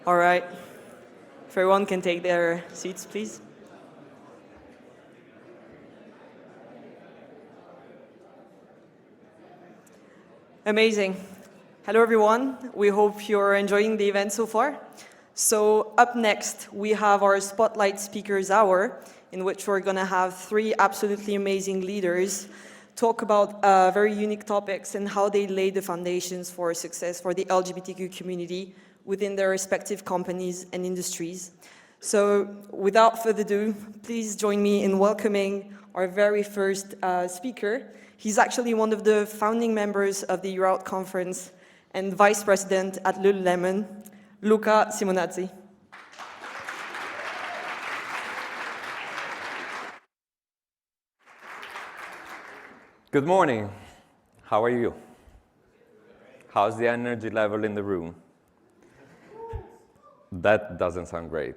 All right. If everyone can take their seats, please. Amazing. Hello, everyone. We hope you're enjoying the event so far. So up next, we have our Spotlight Speakers Hour, in which we're going to have three absolutely amazing leaders talk about very unique topics and how they lay the foundations for success for the LGBTQ community within their respective companies and industries. So without further ado, please join me in welcoming our very first speaker. He's actually one of the founding members of the EUROUT conference and vice president at Lululemon, Luca Simonazzi. Good morning. How are you? How's the energy level in the room? That doesn't sound great.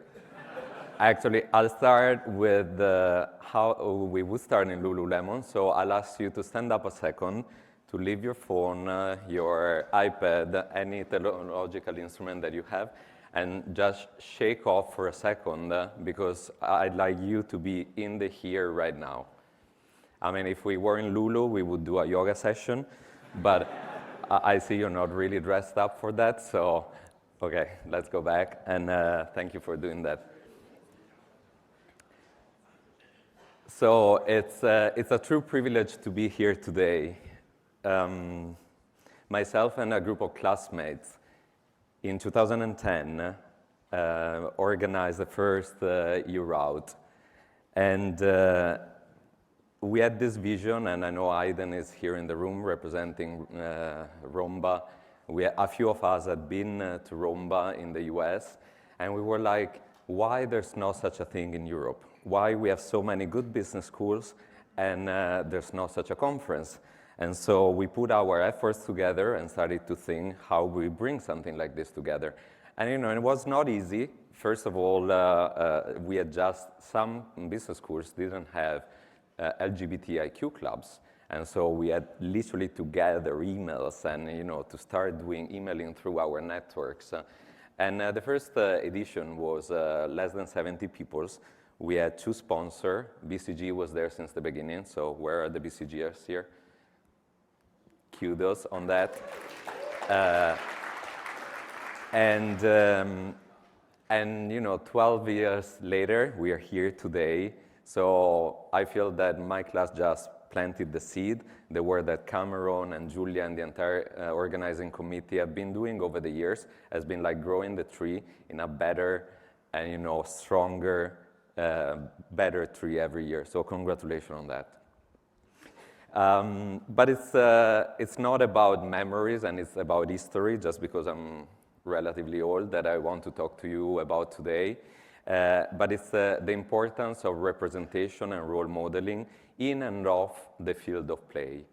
Actually, I'll start with how we would start in Lululemon. So I'll ask you to stand up a second, to leave your phone, your iPad, any technological instrument that you have, and just shake off for a second, because I'd like you to be in the here right now. I mean, if we were in Lulu, we would do a yoga session, but I see you're not really dressed up for that, so okay, let's go back, and thank you for doing that. So it's a true privilege to be here today. Myself and a group of classmates in 2010 organized the first EUROUT, and we had this vision, and I know Aiden is here in the room representing Romba. A few of us had been to Romba in the US, and we were like, why there's no such a thing in Europe? Why we have so many good business schools and there's not such a conference? And so we put our efforts together and started to think how we bring something like this together. And it was not easy. First of all, we had just, some business schools didn't have LGBTIQ clubs. And so we had literally to gather emails and to start doing emailing through our networks. And the first edition was less than 70 people. We had 2 sponsors. BCG was there since the beginning. So where are the BCGers here? Kudos on that. And 12 years later, we are here today. So I feel that my class just planted the seed, the work that Cameron and Julia and the entire organizing committee have been doing over the years has been like growing the tree in a better and stronger, better tree every year. So congratulations on that. But it's not about memories and it's about history, just because I'm relatively old, that I want to talk to you about today. But it's the importance of representation and role modeling in and off the field of play.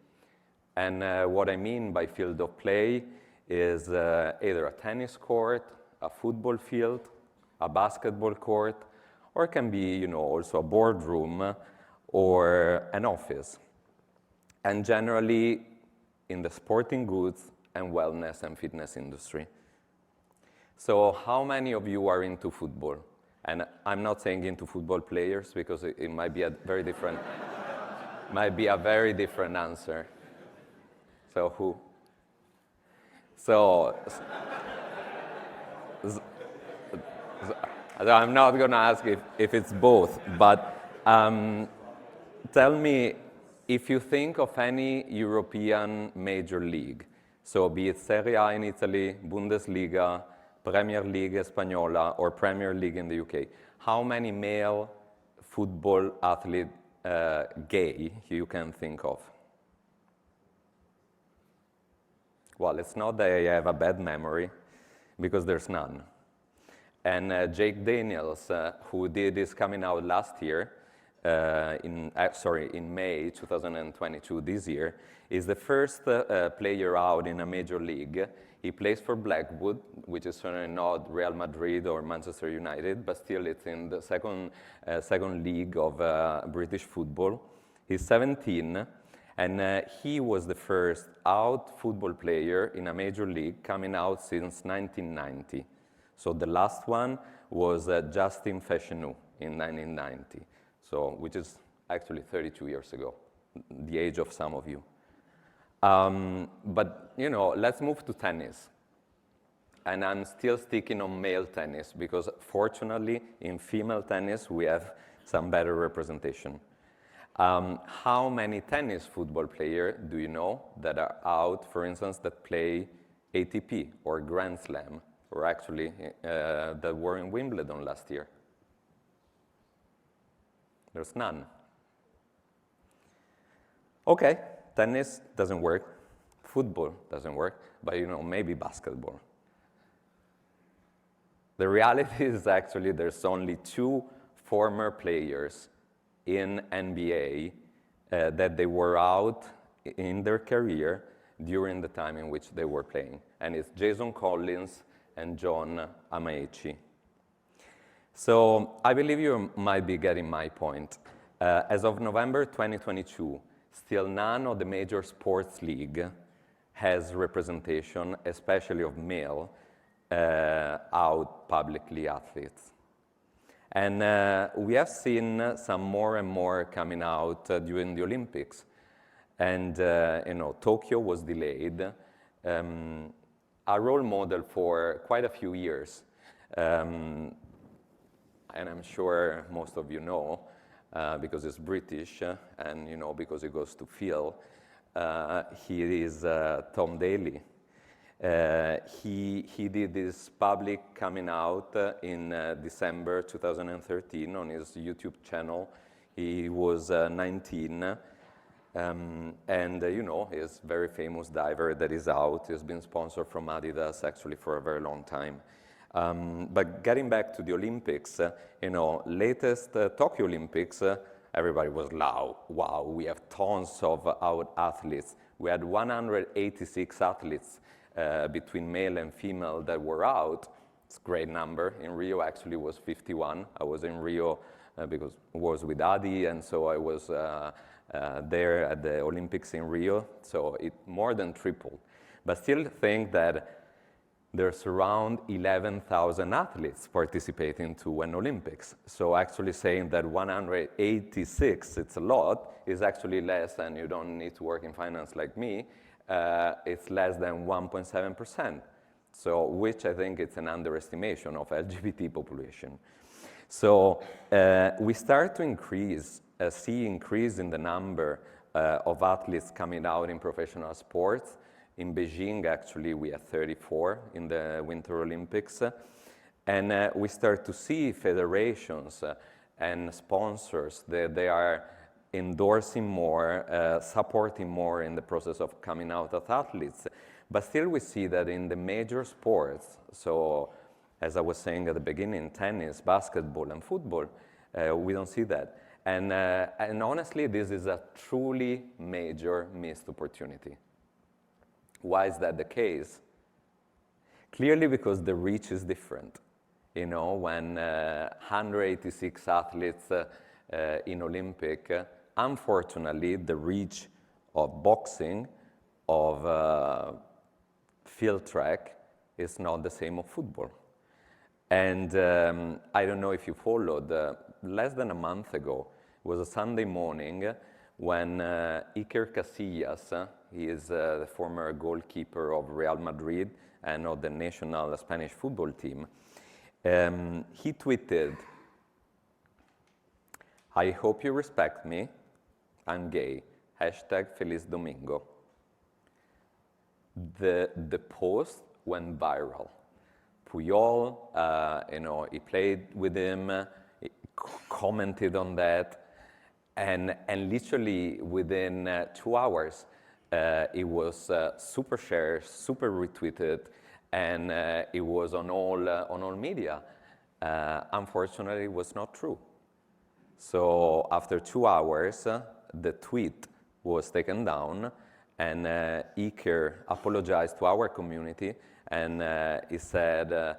And what I mean by field of play is either a tennis court, a football field, a basketball court, or it can be also a boardroom or an office. And generally in the sporting goods and wellness and fitness industry. So how many of you are into football? And I'm not saying into football players, because it might be a very different, answer. So who? So I'm not going to ask if it's both, but tell me if you think of any European major league, so be it Serie A in Italy, Bundesliga, Premier League Spagnola, or Premier League in the UK, how many male football athletes gay you can think of? Well, it's not that I have a bad memory, because there's none. And Jake Daniels, who did his coming out last year, in May 2022, this year, is the first player out in a major league. He plays for Blackwood, which is certainly not Real Madrid or Manchester United, but still it's in the second league of British football. He's 17, and he was the first out football player in a major league coming out since 1990. So the last one was Justin Fashanu in 1990, so which is actually 32 years ago, the age of some of you. But you know, let's move to tennis. And I'm still sticking on male tennis because fortunately in female tennis we have some better representation. How many tennis football players do you know that are out, for instance, that play ATP or Grand Slam, or actually that were in Wimbledon last year? There's none. Okay, tennis doesn't work, football doesn't work, but you know, maybe basketball. The reality is actually there's only 2 former players in NBA that they were out in their career during the time in which they were playing. And it's Jason Collins and John Amaechi. So I believe you might be getting my point. As of November 2022, still none of the major sports league has representation, especially of male, out publicly athletes. And we have seen some more and more coming out during the Olympics. And you know, Tokyo was delayed. A role model for quite a few years. And I'm sure most of you know, because it's British, and you know, because it goes to Phil, he is Tom Daley. He did this public coming out in December 2013 on his YouTube channel. He was 19, and you know, he's a very famous diver that is out. He's been sponsored from Adidas actually for a very long time. But getting back to the Olympics, you know, latest Tokyo Olympics, everybody was loud. Wow, we have tons of out athletes. We had 186 athletes between male and female that were out. It's a great number. In Rio actually was 51. I was in Rio because I was with Adi, and so I was there at the Olympics in Rio. So it more than tripled. But still think that there's around 11,000 athletes participating to an Olympics. So actually saying that 186, it's a lot, is actually less, and you don't need to work in finance like me, it's less than 1.7%. So, which I think it's an underestimation of LGBT population. So we start to see increase in the number of athletes coming out in professional sports. In Beijing, actually, we had 34 in the Winter Olympics. And we start to see federations and sponsors that they are endorsing more, supporting more in the process of coming out of athletes. But still we see that in the major sports, so as I was saying at the beginning, tennis, basketball, and football, we don't see that. And honestly, this is a truly major missed opportunity. Why is that the case? Clearly because the reach is different. You know, when 186 athletes in Olympic, unfortunately, the reach of boxing, of field track, is not the same of football. And I don't know if you followed, less than a month ago, it was a Sunday morning when Iker Casillas, he is the former goalkeeper of Real Madrid and of the national Spanish football team, he tweeted, "I hope you respect me, I'm gay, #FelizDomingo." The post went viral. Puyol, you know, he played with him, he commented on that, and literally within 2 hours, it was super shared, super retweeted, and it was on all media. Unfortunately, it was not true. So after 2 hours, the tweet was taken down, and Iker apologized to our community, and he said,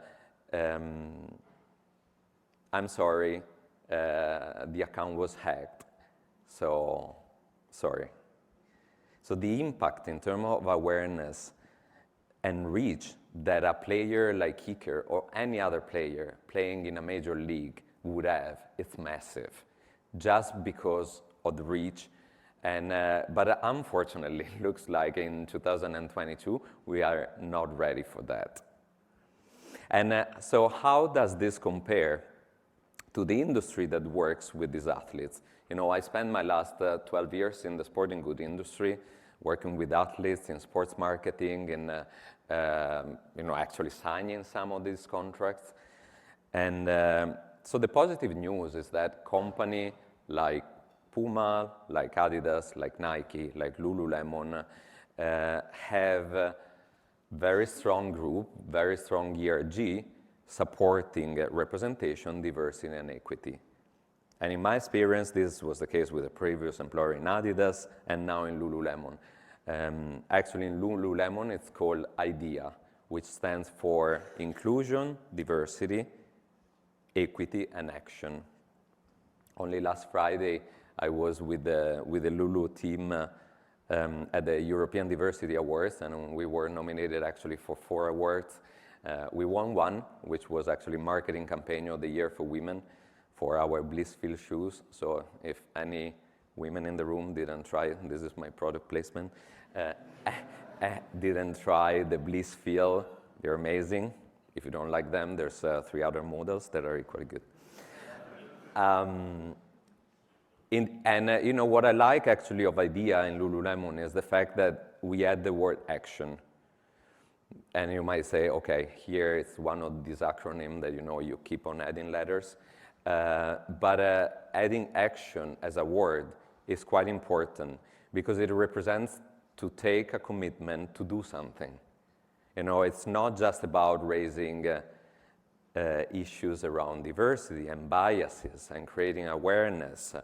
"I'm sorry, the account was hacked, so sorry." So the impact in terms of awareness and reach that a player like Iker or any other player playing in a major league would have. It's massive, just because of the reach. And, but unfortunately, it looks like in 2022, we are not ready for that. And so how does this compare to the industry that works with these athletes? You know, I spent my last 12 years in the sporting goods industry, working with athletes in sports marketing and, you know, actually signing some of these contracts. And so the positive news is that company like Puma, like Adidas, like Nike, like Lululemon have a very strong group, very strong ERG supporting representation, diversity, and equity. And in my experience, this was the case with a previous employer in Adidas and now in Lululemon. Actually, in Lululemon, it's called IDEA, which stands for Inclusion, Diversity, Equity, and Action. Only last Friday, I was with the Lulu team at the European Diversity Awards, and we were nominated actually for 4 awards. We won one, which was actually Marketing Campaign of the Year for Women for our Blissfeel shoes. So if any women in the room didn't try, this is my product placement, didn't try the Blissfeel, they're amazing. If you don't like them, there's 3 other models that are equally good. You know, what I like actually of IDEA in Lululemon is the fact that we add the word action. And you might say, okay, here it's one of these acronyms that, you know, you keep on adding letters. But adding action as a word is quite important because it represents to take a commitment to do something. You know, it's not just about raising issues around diversity and biases and creating awareness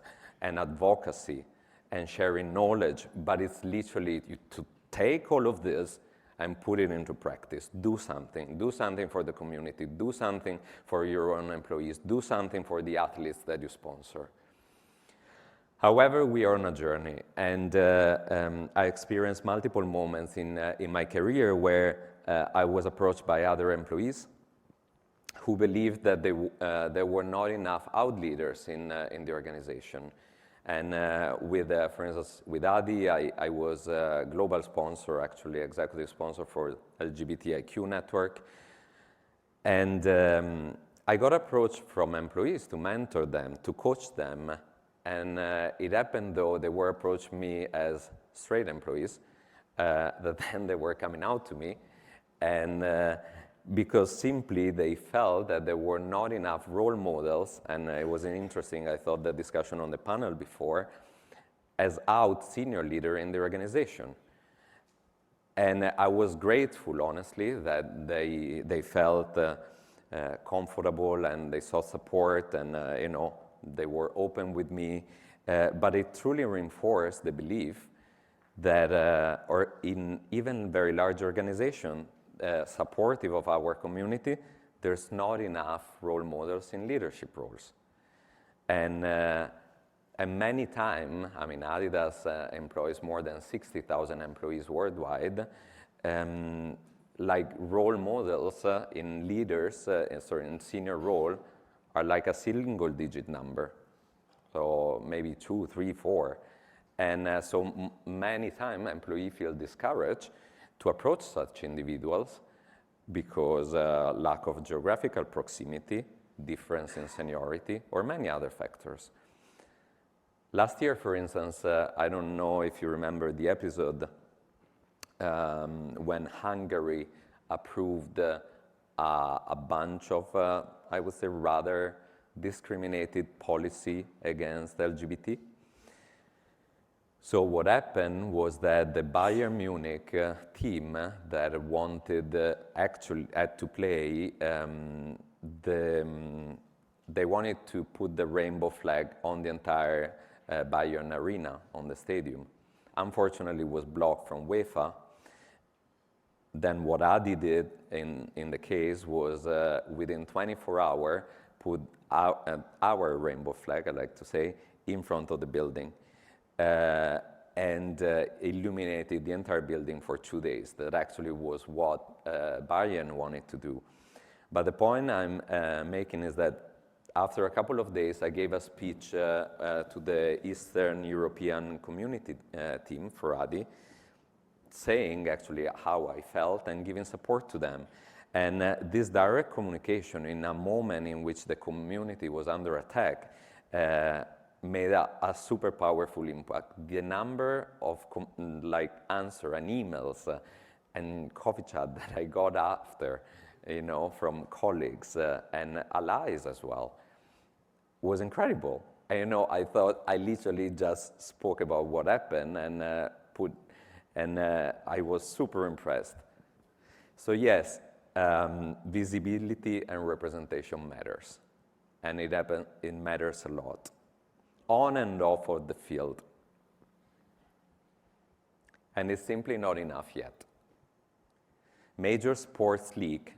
and advocacy and sharing knowledge, but it's literally to take all of this and put it into practice. Do something for the community, do something for your own employees, do something for the athletes that you sponsor. However, we are on a journey, and I experienced multiple moments in my career where I was approached by other employees who believed that there were not enough out leaders in the organization. And for instance, with Adi, I was a global sponsor, actually executive sponsor for LGBTIQ network. And I got approached from employees to mentor them, to coach them. And it happened, though, they were approaching me as straight employees, that then they were coming out to me. And because simply they felt that there were not enough role models, and it was interesting, I thought, the discussion on the panel before, as out senior leader in the organization. And I was grateful, honestly, that they felt comfortable and they saw support and, you know, they were open with me. But it truly reinforced the belief that, or in even very large organizations, supportive of our community, there's not enough role models in leadership roles. And many times, I mean, Adidas employs more than 60,000 employees worldwide. Like role models in leaders, in senior role, are like a single-digit number. So maybe 2, 3, 4. And so many times employees feel discouraged to approach such individuals because lack of geographical proximity, difference in seniority, or many other factors. Last year, for instance, I don't know if you remember the episode when Hungary approved a bunch of, I would say, rather discriminated policy against LGBT. So what happened was that the Bayern Munich team that wanted actually had to play, they wanted to put the rainbow flag on the entire Bayern arena, on the stadium. Unfortunately, it was blocked from UEFA. Then what Adi did in the case was within 24 hours, put our rainbow flag, I like to say, in front of the building. and illuminated the entire building for 2 days. That actually was what Bayern wanted to do. But the point I'm making is that after a couple of days, I gave a speech to the Eastern European community team for ADI, saying actually how I felt and giving support to them. And this direct communication in a moment in which the community was under attack made a super powerful impact. The number of answer and emails and coffee chat that I got after, from colleagues and allies as well, was incredible. And, I thought I literally just spoke about what happened and I was super impressed. So yes, visibility and representation matters, and it matters a lot, on and off of the field. And it's simply not enough yet. Major sports league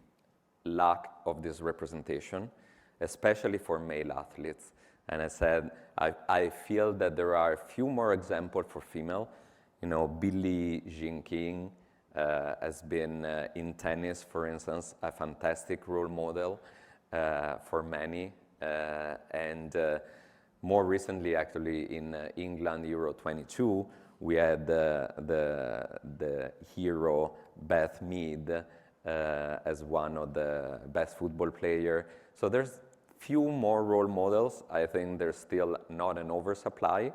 lack of this representation, especially for male athletes. And I said, I feel that there are a few more examples for female. Billie Jean King has been in tennis, for instance, a fantastic role model for many. And more recently, actually, in England, Euro 22, we had the hero Beth Mead as one of the best football player. So there's few more role models. I think there's still not an oversupply,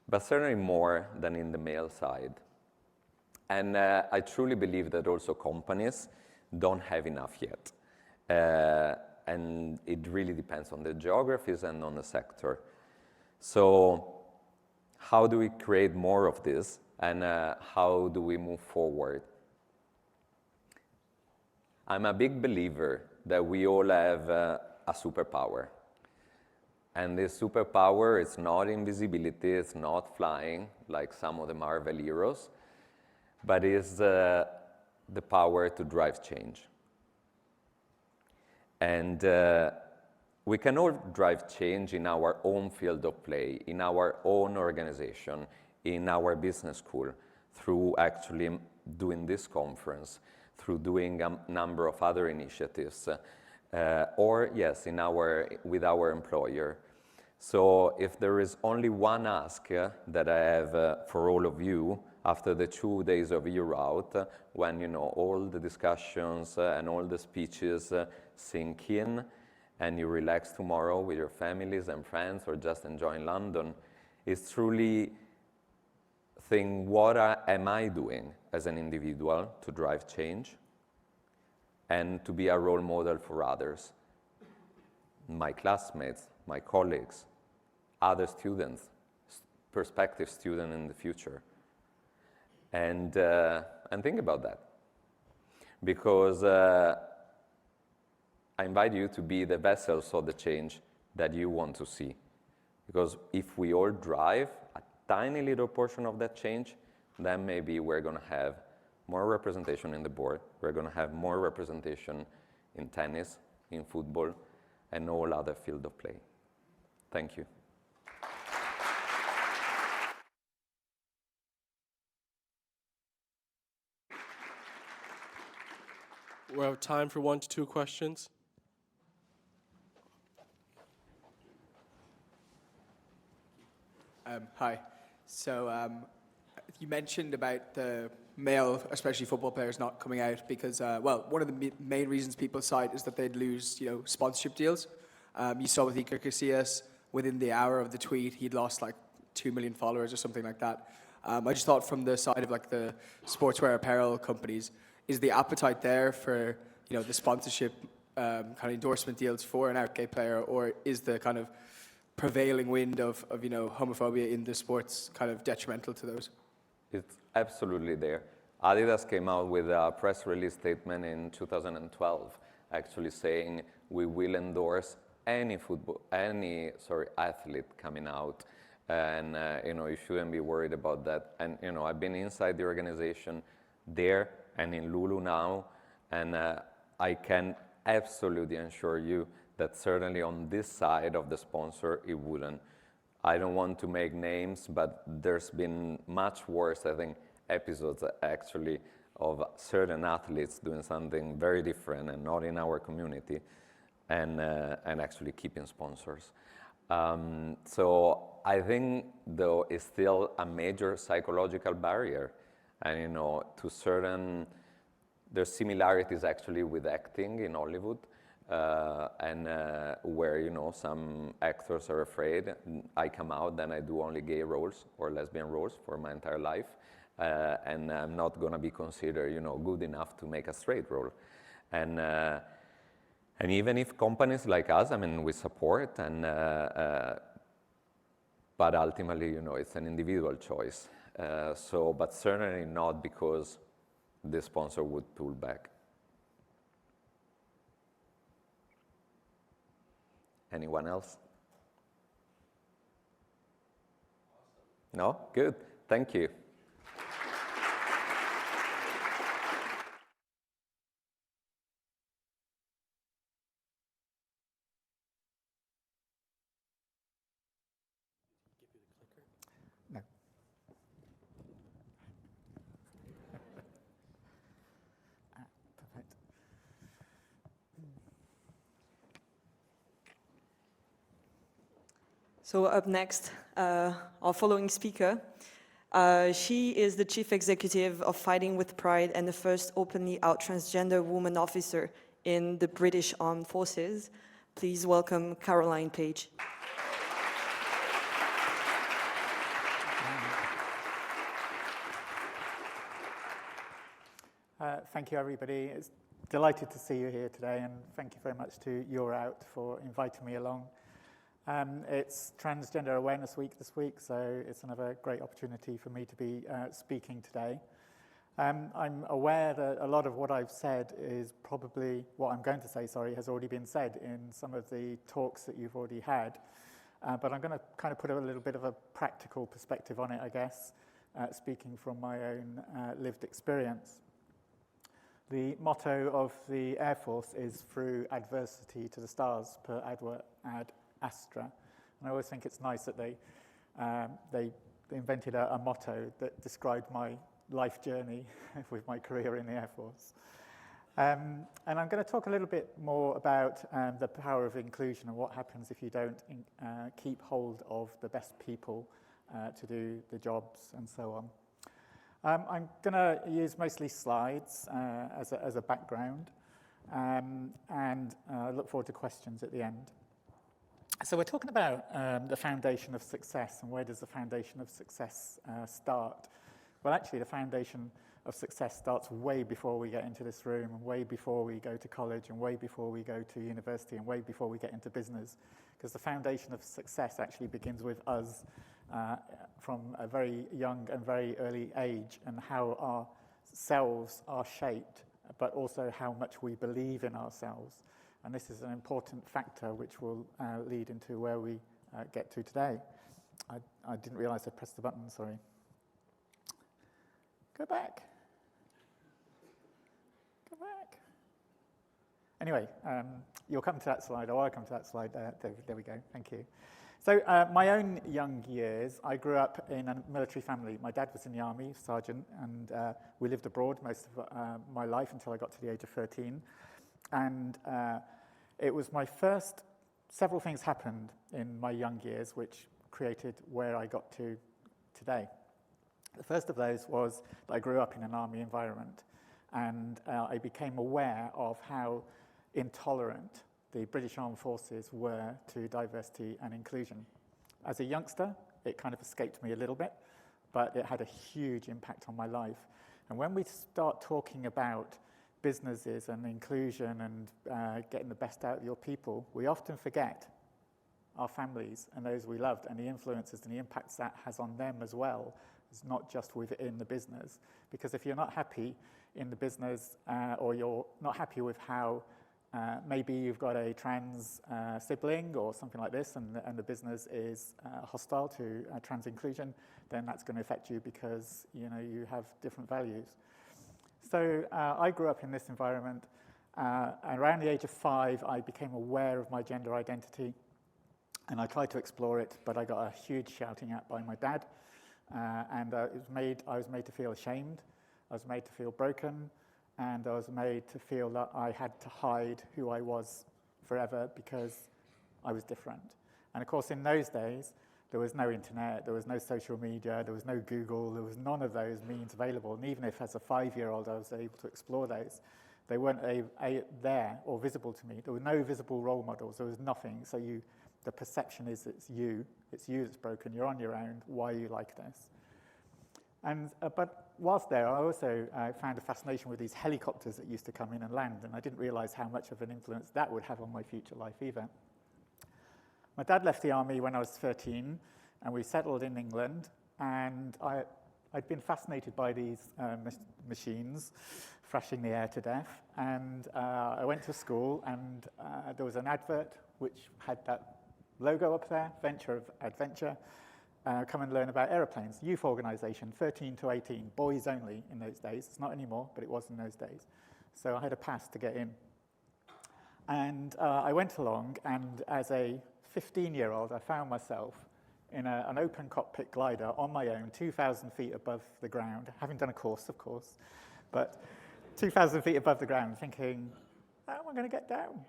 but certainly more than in the male side. And I truly believe that also companies don't have enough yet. And it really depends on the geographies and on the sector. So how do we create more of this, and how do we move forward? I'm a big believer that we all have a superpower. And this superpower is not invisibility, it's not flying like some of the Marvel heroes, but is the power to drive change. And we can all drive change in our own field of play, in our own organization, in our business school, through actually doing this conference, through doing a number of other initiatives, or yes, with our employer. So if there is only one ask that I have for all of you after the 2 days of EUROUT, when all the discussions and all the speeches sink in, and you relax tomorrow with your families and friends or just enjoying London, is truly think, what am I doing as an individual to drive change and to be a role model for others, my classmates, my colleagues, other students, prospective students in the future. And think about that, because I invite you to be the vessels of the change that you want to see. Because if we all drive a tiny little portion of that change, then maybe we're going to have more representation in the board, we're going to have more representation in tennis, in football, and all other field of play. Thank you. We have time for 1 to 2 questions. Hi. So you mentioned about the male, especially football players, not coming out because, one of the main reasons people cite is that they'd lose, sponsorship deals. You saw with Iker Casillas, within the hour of the tweet, he'd lost like 2 million followers or something like that. I just thought from the side of like the sportswear apparel companies, is the appetite there for, the sponsorship kind of endorsement deals for an out gay player, or is the kind of prevailing wind of homophobia in the sports kind of detrimental to those? It's absolutely there. Adidas came out with a press release statement in 2012, actually saying we will endorse any athlete coming out, and you shouldn't be worried about that. And I've been inside the organization there and in Lulu now, and I can absolutely assure you that certainly on this side of the sponsor, it wouldn't I don't want to make names, but there's been much worse, I think, episodes actually of certain athletes doing something very different and not in our community, and actually keeping sponsors. So I think, though, it's still a major psychological barrier, and to certain, there's similarities actually with acting in Hollywood, and where some actors are afraid. I come out, then I do only gay roles or lesbian roles for my entire life, and I'm not going to be considered good enough to make a straight role, and even if companies like us, I mean, we support, but ultimately, it's an individual choice. But certainly not because the sponsor would pull back. Anyone else? No? Good. Thank you. No. Perfect. So up next, our following speaker. She is the Chief Executive of Fighting with Pride and the first openly out transgender woman officer in the British Armed Forces. Please welcome Caroline Page. Thank you, everybody. It's delighted to see you here today, and thank you very much to EUROUT for inviting me along. It's Transgender Awareness Week this week, so it's another great opportunity for me to be speaking today. I'm aware that a lot of what I've said is probably, what I'm going to say, has already been said in some of the talks that you've already had. But I'm going to kind of put a little bit of a practical perspective on it, I guess, speaking from my own lived experience. The motto of the Air Force is "Through adversity to the stars," per ad astra. And I always think it's nice that they invented a motto that described my life journey with my career in the Air Force. And I'm going to talk a little bit more about the power of inclusion and what happens if you don't keep hold of the best people to do the jobs and so on. I'm going to use mostly slides as a background, and look forward to questions at the end. So we're talking about the foundation of success, and where does the foundation of success start? Well, actually, the foundation of success starts way before we get into this room, and way before we go to college, and way before we go to university, and way before we get into business, because the foundation of success actually begins with us from a very young and very early age, and how our selves are shaped, but also how much we believe in ourselves. And this is an important factor which will lead into where we get to today. I didn't realize I pressed the button, sorry. Go back. Go back. Anyway, you'll come to that slide, or I'll come to that slide. There we go, thank you. So my own young years, I grew up in a military family. My dad was in the army, sergeant, and we lived abroad most of my life until I got to the age of 13. And it was my first, several things happened in my young years which created where I got to today. The first of those was that I grew up in an army environment, and I became aware of how intolerant the British Armed Forces were to diversity and inclusion. As a youngster, it kind of escaped me a little bit, but it had a huge impact on my life. And when we start talking about businesses and inclusion and getting the best out of your people, we often forget our families and those we loved, and the influences and the impacts that has on them as well. It's not just within the business, because if you're not happy in the business or you're not happy with how maybe you've got a trans sibling or something like this, and the business is hostile to trans inclusion, then that's going to affect you because you have different values. So I grew up in this environment, and around the age of 5, I became aware of my gender identity. And I tried to explore it, but I got a huge shouting at by my dad. And I was made to feel ashamed. I was made to feel broken. And I was made to feel that I had to hide who I was forever because I was different. And of course, in those days, there was no internet, there was no social media, there was no Google, there was none of those means available. And even if as a 5-year-old I was able to explore those, they weren't there or visible to me. There were no visible role models, there was nothing. So the perception is it's you that's broken, you're on your own, why are you like this? And but whilst there, I also found a fascination with these helicopters that used to come in and land, and I didn't realize how much of an influence that would have on my future life either. My dad left the army when I was 13, and we settled in England, and I'd been fascinated by these machines thrashing the air to death, and I went to school, and there was an advert which had that logo up there, Venture of Adventure. Come and learn about aeroplanes. Youth organisation, 13 to 18, boys only in those days. It's not anymore, but it was in those days. So I had a pass to get in. And I went along, and as a 15-year-old, I found myself in an open cockpit glider on my own, 2,000 feet above the ground, having done a course, of course, but 2,000 feet above the ground, thinking, how am I going to get down?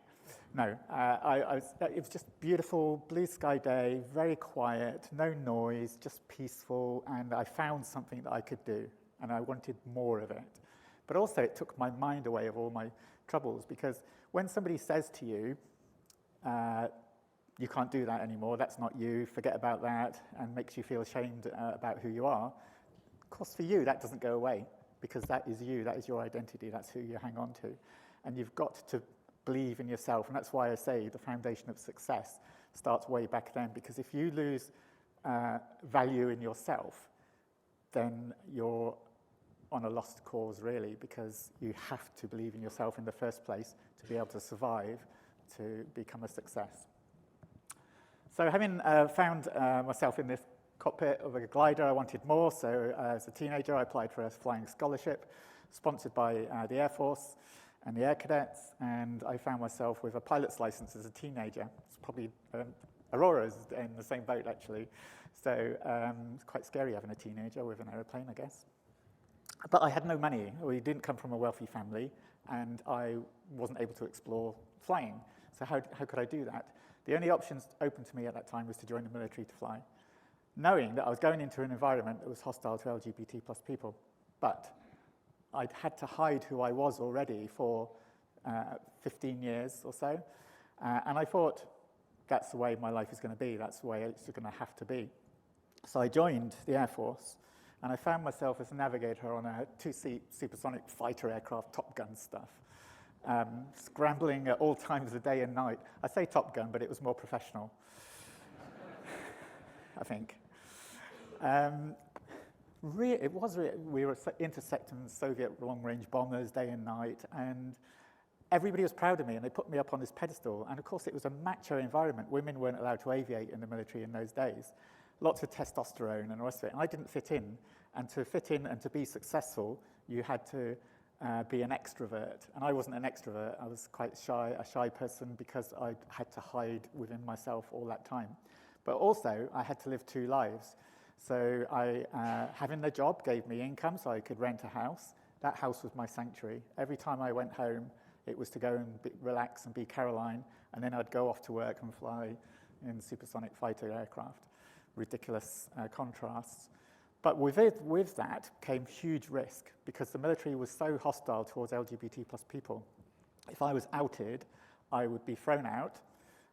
No, it was just beautiful, blue sky day, very quiet, no noise, just peaceful, and I found something that I could do, and I wanted more of it. But also it took my mind away of all my troubles, because when somebody says to you, you can't do that anymore, that's not you, forget about that, and makes you feel ashamed about who you are, of course for you that doesn't go away, because that is you, that is your identity, that's who you hang on to. And you've got to believe in yourself, and that's why I say the foundation of success starts way back then, because if you lose value in yourself, then you're on a lost cause really, because you have to believe in yourself in the first place to be able to survive, to become a success. So having found myself in this cockpit of a glider, I wanted more, so as a teenager I applied for a flying scholarship sponsored by the Air Force and the Air Cadets, and I found myself with a pilot's license as a teenager. It's probably Aurora's in the same boat, actually. So it's quite scary having a teenager with an aeroplane, I guess. But I had no money. We didn't come from a wealthy family, and I wasn't able to explore flying. So how could I do that? The only options open to me at that time was to join the military to fly, knowing that I was going into an environment that was hostile to LGBT+ people. But I'd had to hide who I was already for 15 years or so, and I thought, that's the way my life is going to be, that's the way it's going to have to be. So I joined the Air Force, and I found myself as a navigator on a 2-seat supersonic fighter aircraft, Top Gun stuff, scrambling at all times of the day and night. I say Top Gun, but it was more professional, I think. We were intercepting Soviet long-range bombers day and night, and everybody was proud of me, and they put me up on this pedestal. And of course, it was a macho environment. Women weren't allowed to aviate in the military in those days. Lots of testosterone and the rest of it, and I didn't fit in. And to fit in and to be successful, you had to be an extrovert. And I wasn't an extrovert. I was quite shy, a shy person, because I had to hide within myself all that time. But also, I had to live 2 lives. So having the job gave me income so I could rent a house. That house was my sanctuary. Every time I went home, it was to go and relax and be Caroline, and then I'd go off to work and fly in supersonic fighter aircraft. Ridiculous contrasts. But with that came huge risk, because the military was so hostile towards LGBT+ people. If I was outed, I would be thrown out.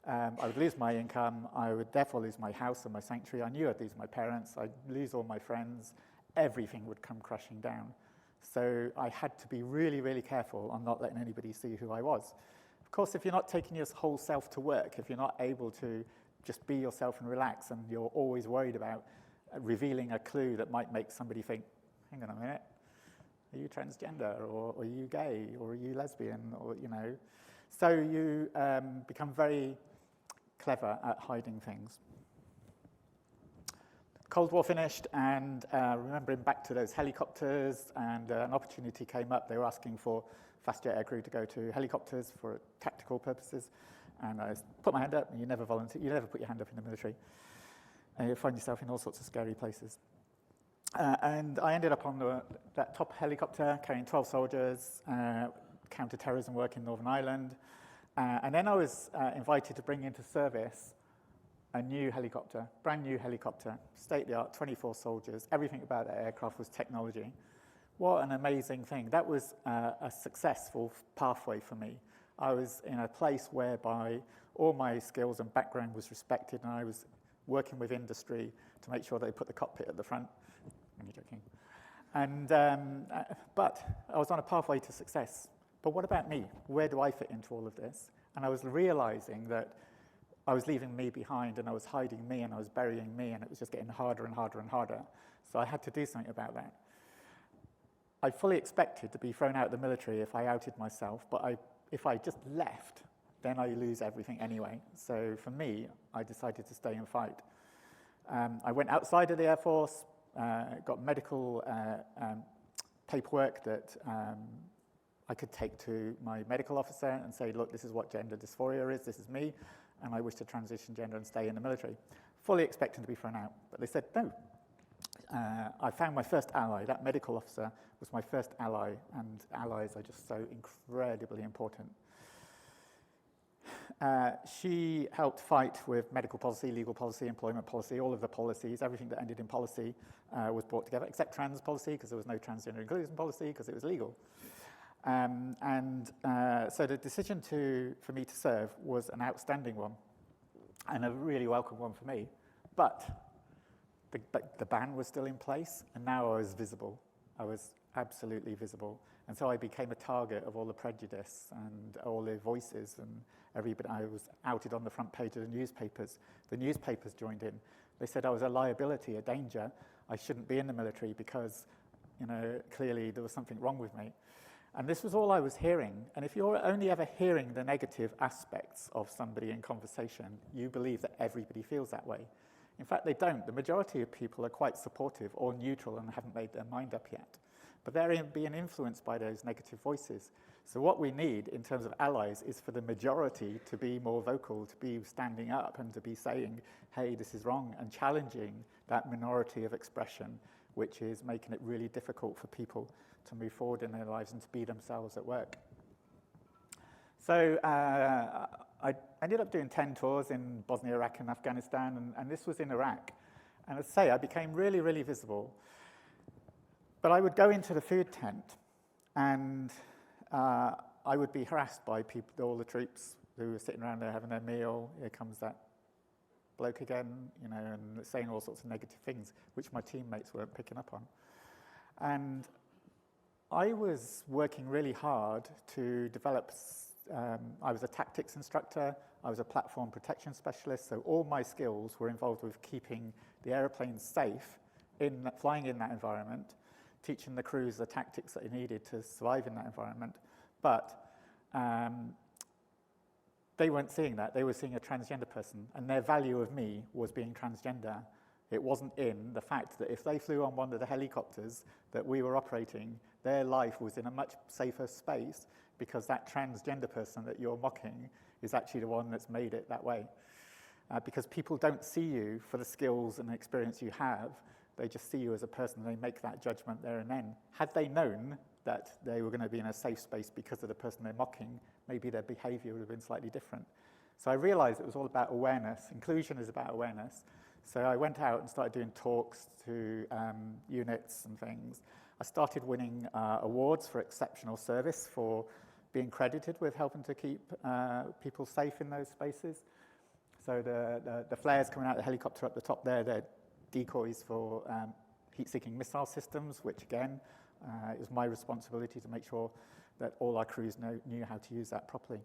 I would lose my income, I would therefore lose my house and my sanctuary. I knew I'd lose my parents, I'd lose all my friends, everything would come crashing down. So I had to be really, really careful on not letting anybody see who I was. Of course, if you're not taking your whole self to work, if you're not able to just be yourself and relax, and you're always worried about revealing a clue that might make somebody think, hang on a minute, are you transgender, or are you gay, or are you lesbian, or, you know. So you become very clever at hiding things. Cold War finished, and remembering back to those helicopters, and an opportunity came up. They were asking for fast jet aircrew to go to helicopters for tactical purposes, And I put my hand up, and you never volunteer, you never put your hand up in the military. And you find yourself in all sorts of scary places. And I ended up on that top helicopter carrying 12 soldiers, counter-terrorism work in Northern Ireland. And then I was invited to bring into service a new helicopter, brand new helicopter, state-of-the-art, 24 soldiers. Everything about that aircraft was technology. What an amazing thing. That was a successful pathway for me. I was in a place whereby all my skills and background was respected, and I was working with industry to make sure they put the cockpit at the front. I'm joking. And, but I was on a pathway to success. But what about me? Where do I fit into all of this? And I was realizing that I was leaving me behind, and I was hiding me, and I was burying me, and it was just getting harder and harder and harder. So I had to do something about that. I fully expected to be thrown out of the military if I outed myself, but if I just left, then I lose everything anyway. So for me, I decided to stay and fight. I went outside of the Air Force, got medical paperwork that I could take to my medical officer and say, look, this is what gender dysphoria is, this is me, and I wish to transition gender and stay in the military. Fully expecting to be thrown out, but they said no. I found my first ally. That medical officer was my first ally, and allies are just so incredibly important. She helped fight with medical policy, legal policy, employment policy, all of the policies. Everything that ended in policy was brought together, except trans policy, because there was no transgender inclusion policy, because it was legal. So the decision for me to serve was an outstanding one, and a really welcome one for me. But the ban was still in place, and now I was visible. I was absolutely visible. And so I became a target of all the prejudice and all the voices, and everybody. I was outed on the front page of the newspapers. The newspapers joined in. They said I was a liability, a danger. I shouldn't be in the military because, clearly there was something wrong with me. And this was all I was hearing. And if you're only ever hearing the negative aspects of somebody in conversation, you believe that everybody feels that way. In fact, they don't. The majority of people are quite supportive or neutral and haven't made their mind up yet. But they're being influenced by those negative voices. So what we need in terms of allies is for the majority to be more vocal, to be standing up and to be saying, hey, this is wrong, and challenging that minority of expression, which is making it really difficult for people to move forward in their lives and to be themselves at work. So I ended up doing 10 tours in Bosnia, Iraq, and Afghanistan, and this was in Iraq. And as I say, I became really, really visible. But I would go into the food tent, and I would be harassed by people, all the troops who were sitting around there having their meal. Here comes that bloke again, and saying all sorts of negative things, which my teammates weren't picking up on. And I was working really hard to develop. I was a tactics instructor. I was a platform protection specialist. So all my skills were involved with keeping the airplanes safe, flying in that environment, teaching the crews the tactics that they needed to survive in that environment. But they weren't seeing that. They were seeing a transgender person, and their value of me was being transgender. It wasn't in the fact that if they flew on one of the helicopters that we were operating, their life was in a much safer space because that transgender person that you're mocking is actually the one that's made it that way. Because people don't see you for the skills and experience you have, they just see you as a person, and they make that judgment there and then. Had they known that they were going to be in a safe space because of the person they're mocking, maybe their behavior would have been slightly different. So I realized it was all about awareness. Inclusion is about awareness. So I went out and started doing talks to units and things. I started winning awards for exceptional service for being credited with helping to keep people safe in those spaces. So the flares coming out of the helicopter up the top there, they're decoys for heat-seeking missile systems, which again, it was my responsibility to make sure that all our crews knew how to use that properly.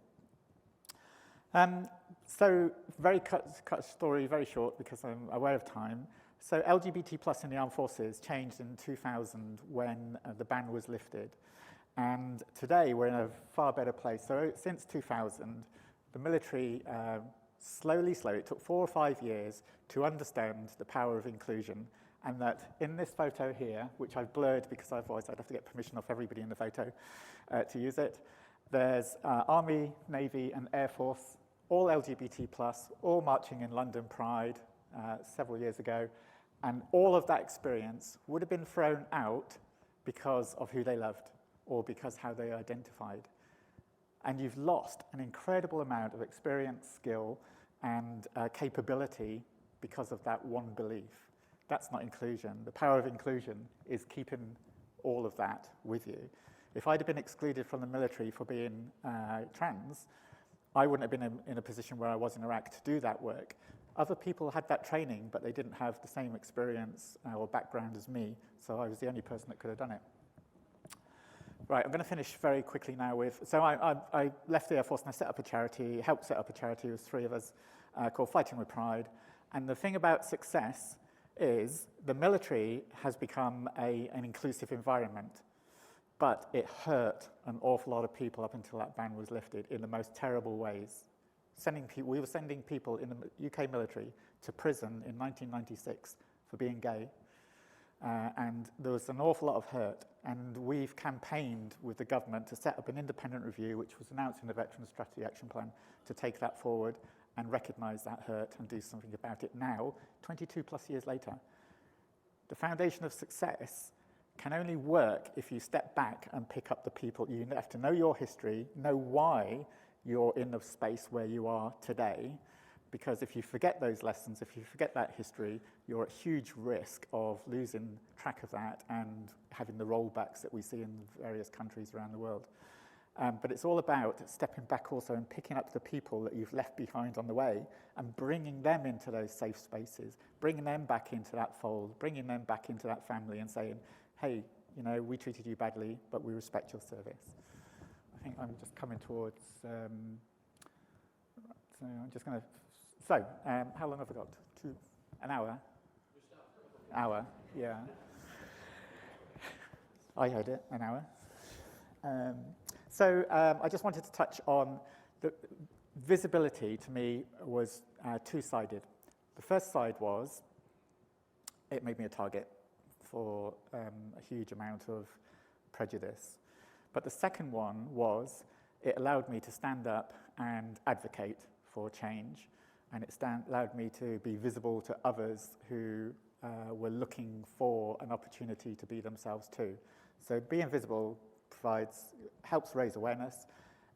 So very cut story, very short because I'm aware of time. So LGBT plus in the armed forces changed in 2000 when the ban was lifted. And today we're in a far better place. So since 2000, the military slowly, it took 4 or 5 years to understand the power of inclusion. And that in this photo here, which I've blurred because otherwise I'd have to get permission off everybody in the photo to use it, there's Army, Navy, and Air Force all LGBT+, all marching in London Pride several years ago, and all of that experience would have been thrown out because of who they loved or because how they identified. And you've lost an incredible amount of experience, skill, and capability because of that one belief. That's not inclusion. The power of inclusion is keeping all of that with you. If I'd have been excluded from the military for being trans, I wouldn't have been in a position where I was in Iraq to do that work. Other people had that training, but they didn't have the same experience or background as me, so I was the only person that could have done it. Right, I'm going to finish very quickly now with, so I left the Air Force and I set up a charity, helped set up a charity, it was 3 of us, called Fighting with Pride. And the thing about success is the military has become an inclusive environment, but it hurt an awful lot of people up until that ban was lifted in the most terrible ways. We were sending people in the UK military to prison in 1996 for being gay. And there was an awful lot of hurt. And we've campaigned with the government to set up an independent review, which was announced in the Veterans Strategy Action Plan, to take that forward and recognise that hurt and do something about it now, 22 plus years later. The foundation of success can only work if you step back and pick up the people. You have to know your history, know why you're in the space where you are today, because if you forget those lessons, if you forget that history, you're at huge risk of losing track of that and having the rollbacks that we see in various countries around the world. But it's all about stepping back also and picking up the people that you've left behind on the way and bringing them into those safe spaces, bringing them back into that fold, bringing them back into that family and saying, hey, you know, we treated you badly, but we respect your service. I think I'm just coming towards, so I'm just going to, how long have I got? An hour? Hour, yeah. I heard it, an hour. I just wanted to touch on the visibility. To me was two-sided. The first side was it made me a target for a huge amount of prejudice. But the second one was it allowed me to stand up and advocate for change, and it allowed me to be visible to others who were looking for an opportunity to be themselves too. So being visible helps raise awareness.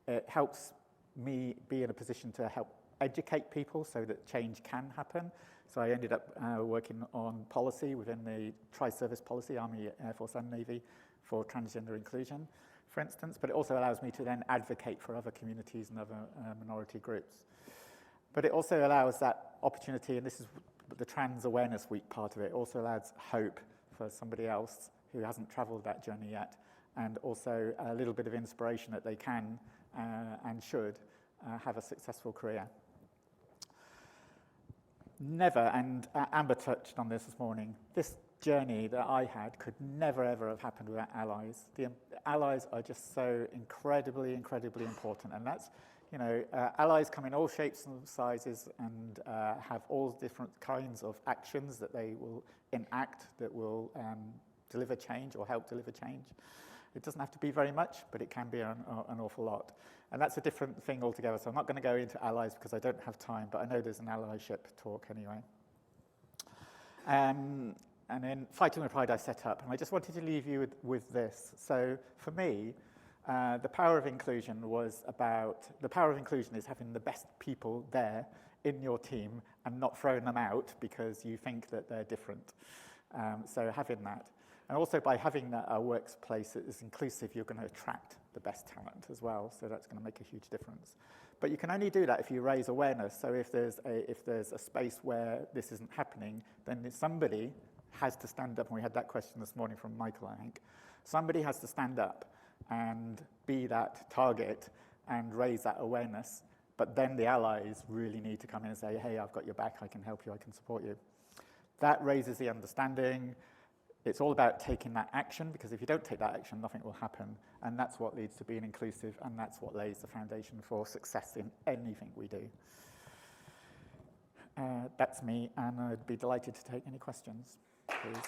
It helps me be in a position to help educate people so that change can happen. So I ended up working on policy within the tri-service policy, Army, Air Force and Navy, for transgender inclusion, for instance. But it also allows me to then advocate for other communities and other minority groups. But it also allows that opportunity, and this is the Trans Awareness Week part of it, also allows hope for somebody else who hasn't traveled that journey yet, and also a little bit of inspiration that they can and should have a successful career. Never, and Amber touched on this morning, this journey that I had could never ever have happened without allies. The allies are just so incredibly, incredibly important, and that's, you know, allies come in all shapes and sizes and have all different kinds of actions that they will enact that will deliver change or help deliver change. It doesn't have to be very much, but it can be an awful lot. And that's a different thing altogether. So I'm not going to go into allies because I don't have time, but I know there's an allyship talk anyway. And then Fighting with Pride I set up, and I just wanted to leave you with this. So for me, the power of inclusion is having the best people there in your team and not throwing them out because you think that they're different. So having that. And also by having a workplace that is inclusive, you're going to attract the best talent as well. So that's going to make a huge difference. But you can only do that if you raise awareness. So if there's a space where this isn't happening, then somebody has to stand up. And we had that question this morning from Michael, I think. Somebody has to stand up and be that target and raise that awareness. But then the allies really need to come in and say, hey, I've got your back, I can help you, I can support you. That raises the understanding. It's all about taking that action, because if you don't take that action, nothing will happen. And that's what leads to being inclusive, and that's what lays the foundation for success in anything we do. That's me, and I'd be delighted to take any questions, please.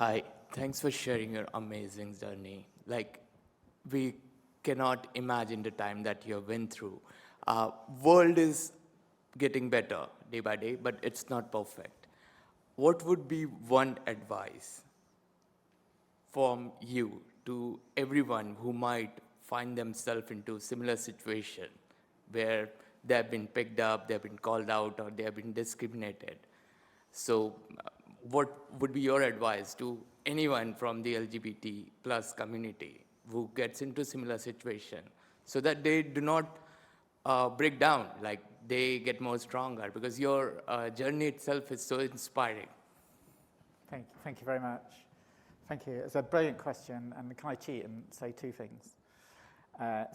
Hi, thanks for sharing your amazing journey. Like, we cannot imagine the time that you have been through. World is getting better day by day, but it's not perfect. What would be one advice from you to everyone who might find themselves into similar situation where they have been picked up, they have been called out, or they have been discriminated? So, what would be your advice to anyone from the LGBT plus community who gets into similar situation, so that they do not break down, like they get more stronger? Because your journey itself is so inspiring. Thank you very much. Thank you. It's a brilliant question, and can I cheat and say two things?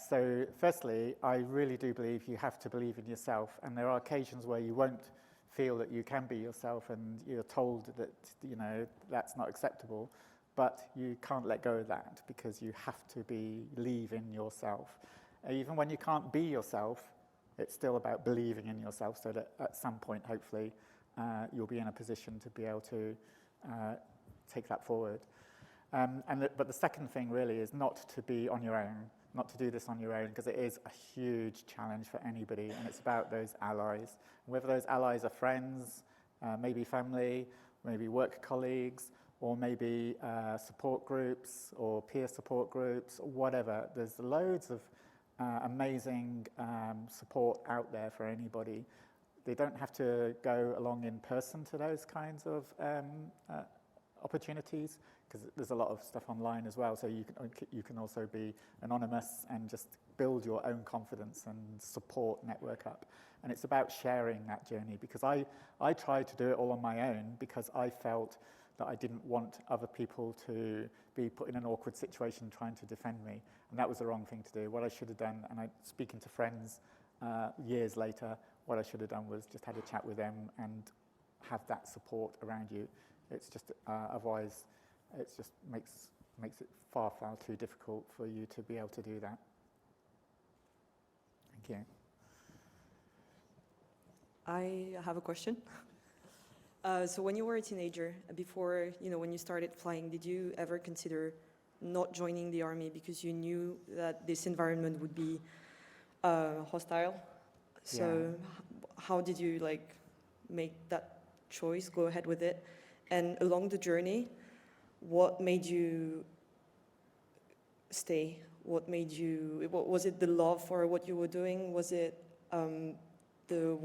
So firstly, I really do believe you have to believe in yourself, and there are occasions where you won't feel that you can be yourself and you're told that, you know, that's not acceptable, but you can't let go of that because you have to believe in yourself. Even when you can't be yourself, it's still about believing in yourself, so that at some point, hopefully, you'll be in a position to be able to take that forward. But the second thing really is not to be on your own, not to do this on your own, because it is a huge challenge for anybody, and it's about those allies. And whether those allies are friends, maybe family, maybe work colleagues, or maybe support groups or peer support groups, or whatever. There's loads of amazing support out there for anybody. They don't have to go along in person to those kinds of opportunities, because there's a lot of stuff online as well, so you can also be anonymous and just build your own confidence and support network up. And it's about sharing that journey, because I tried to do it all on my own because I felt that I didn't want other people to be put in an awkward situation trying to defend me, and that was the wrong thing to do. What I should have done, and speaking to friends years later, what I should have done was just had a chat with them and have that support around you. It's just otherwise it just makes it far too difficult for you to be able to do that. Thank you. I have a question. So when you were a teenager, before, when you started flying, did you ever consider not joining the army because you knew that this environment would be hostile? So how did you make that choice, go ahead with it? And along the journey, what made you stay? What was it the love for what you were doing? Was it the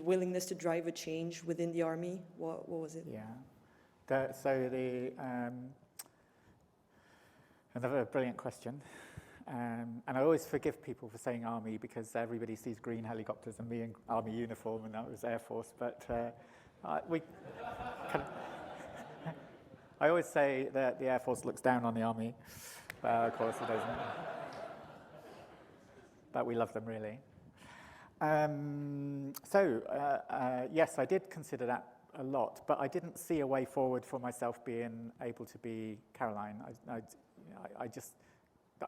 willingness to drive a change within the army? What was it? Yeah. Another brilliant question. And I always forgive people for saying army, because everybody sees green helicopters and me in army uniform, and that was Air Force. But I always say that the Air Force looks down on the army, but of course it doesn't. But we love them, really. Yes, I did consider that a lot, but I didn't see a way forward for myself being able to be Caroline. I just,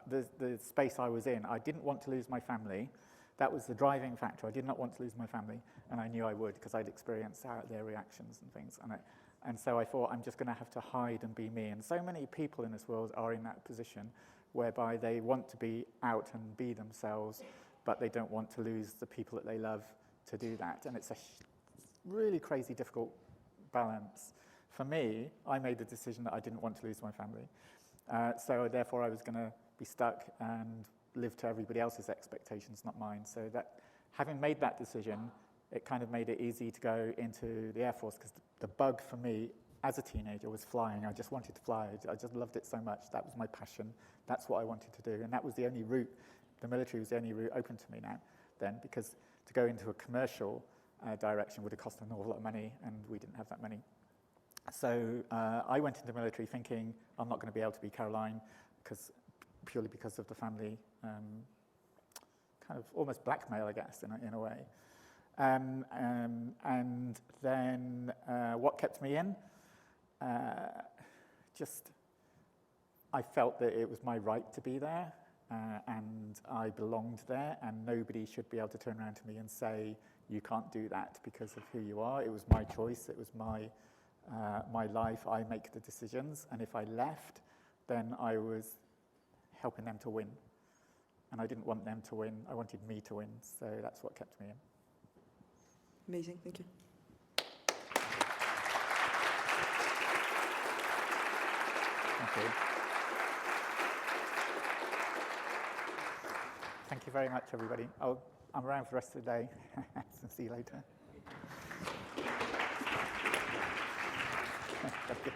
the space I was in, I didn't want to lose my family. That was the driving factor. I did not want to lose my family, and I knew I would, because I'd experienced their reactions and things. And so I thought, I'm just going to have to hide and be me. And so many people in this world are in that position whereby they want to be out and be themselves, but they don't want to lose the people that they love to do that. And it's a really crazy, difficult balance. For me, I made the decision that I didn't want to lose my family. So therefore, I was going to be stuck and live to everybody else's expectations, not mine. So that, having made that decision, it kind of made it easy to go into the Air Force, because the bug for me as a teenager was flying. I just wanted to fly. I just loved it so much. That was my passion. That's what I wanted to do. And that was the only route. The military was the only route open to me then, because to go into a commercial direction would have cost an awful lot of money, and we didn't have that money. So I went into the military thinking I'm not going to be able to be Caroline, purely because of the family kind of almost blackmail, I guess, in a way. And then what kept me in? I felt that it was my right to be there, and I belonged there, and nobody should be able to turn around to me and say, you can't do that because of who you are. It was my choice. It was my my life. I make the decisions, and if I left, then I was helping them to win. And I didn't want them to win, I wanted me to win, so that's what kept me in. Amazing, thank you. Thank you. Thank you very much, everybody. I'm around for the rest of the day. So see you later. Thank you.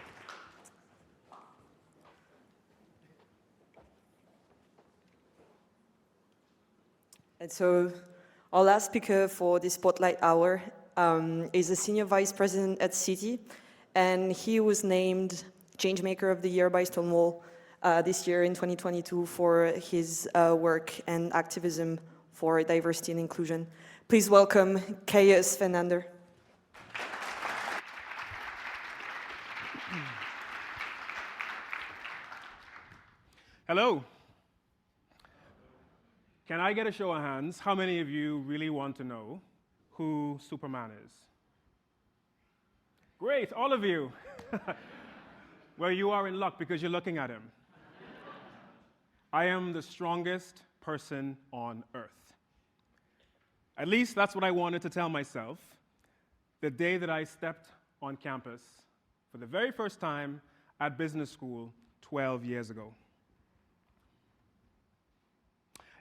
And so our last speaker for the Spotlight Hour is a senior vice president at Citi, and he was named Changemaker of the Year by Stonewall this year in 2022 for his work and activism for diversity and inclusion. Please welcome Caius Venander. Hello. Can I get a show of hands? How many of you really want to know who Superman is? Great, all of you. Well, you are in luck because you're looking at him. I am the strongest person on earth. At least that's what I wanted to tell myself the day that I stepped on campus for the very first time at business school 12 years ago.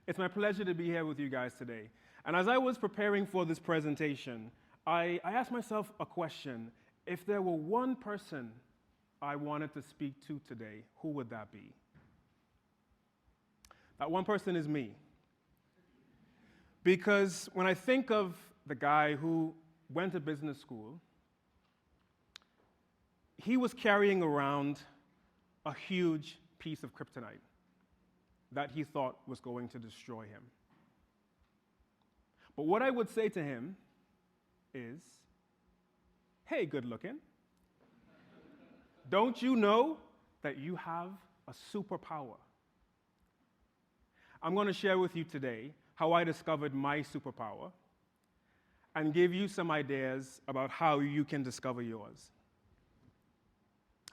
It's my pleasure to be here with you guys today. And as I was preparing for this presentation, I asked myself a question. If there were one person I wanted to speak to today, who would that be? That one person is me. Because when I think of the guy who went to business school, he was carrying around a huge piece of kryptonite that he thought was going to destroy him. But what I would say to him is, hey, good looking, don't you know that you have a superpower? I'm going to share with you today how I discovered my superpower and give you some ideas about how you can discover yours.